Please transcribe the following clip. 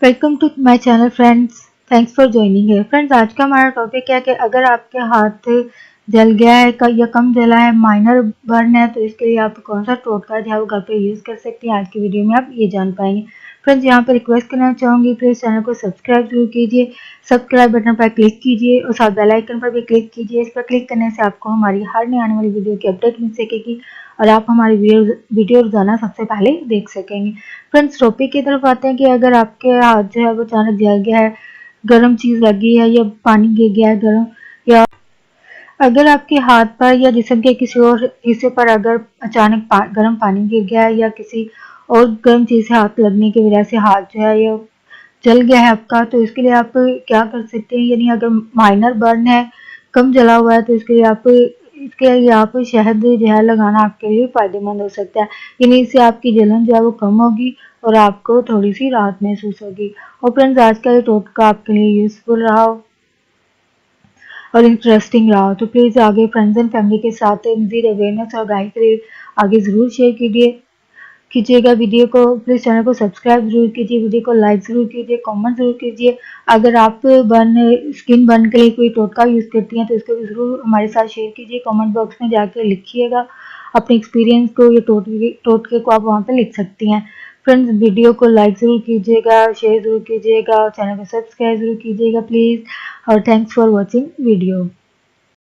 Welcome to my channel friends. Thanks for joining है friends. आज का हमारा टॉपिक है कि अगर आपके हाथ जल गया है या कम जला है, माइनर बर्न है, तो इसके लिए आप कौन सा टोटका जो है वो घर पे यूज़ कर सकते हैं। आज की वीडियो में आप ये जान पाएंगे। फ्रेंड्स, यहाँ पर रिक्वेस्ट करना चाहूँगी, प्लीज़ चैनल को सब्सक्राइब जरूर कीजिए, सब्सक्राइब बटन पर क्लिक कीजिए और साथ बेल आइकन पर भी क्लिक कीजिए। इस पर क्लिक करने से आपको हमारी हर नई आने वाली वीडियो की अपडेट मिल सकेगी और आप हमारी वीडियो रोजाना सबसे पहले देख सकेंगे। फ्रेंड्स, टॉपिक की तरफ आते हैं कि अगर आपके हाथ जो है वो अचानक जल गया है, गर्म चीज लगी है या पानी गिर गया है गर्म, या अगर आपके हाथ पर या जिस्म के किसी और हिस्से पर अगर अचानक गर्म पानी गिर गया है या किसी और गर्म चीज से हाथ लगने की वजह से हाथ जो है या जल गया है आपका, तो इसके लिए आप क्या कर सकते हैं। यानी अगर माइनर बर्न है, कम जला हुआ है, तो इसके लिए आप शहद जो है लगाना आपके लिए फायदेमंद हो सकता है। यानी इससे आपकी जलन जो है वो कम होगी और आपको थोड़ी सी राहत महसूस होगी। और फ्रेंड्स, आज का ये टोटका आपके लिए यूजफुल रहा हो और इंटरेस्टिंग रहा हो तो प्लीज़ आगे फ्रेंड्स एंड फैमिली के साथ मज़ीद अवेयरनेस और गाइड के लिए आगे ज़रूर शेयर कीजिएगा वीडियो को। प्लीज़ चैनल को सब्सक्राइब जरूर कीजिए, वीडियो को लाइक ज़रूर कीजिए, कमेंट ज़रूर कीजिए। अगर आप स्किन बर्न के लिए कोई टोटका यूज़ करती हैं तो इसको भी ज़रूर हमारे साथ शेयर कीजिए। कमेंट बॉक्स में जाकर लिखिएगा अपने एक्सपीरियंस को, या टोटके को आप वहाँ पर लिख सकती हैं। फ्रेंड्स, वीडियो को लाइक ज़रूर कीजिएगा, शेयर ज़रूर कीजिएगा, चैनल को सब्सक्राइब ज़रूर कीजिएगा प्लीज़। और थैंक्स फॉर वॉचिंग वीडियो।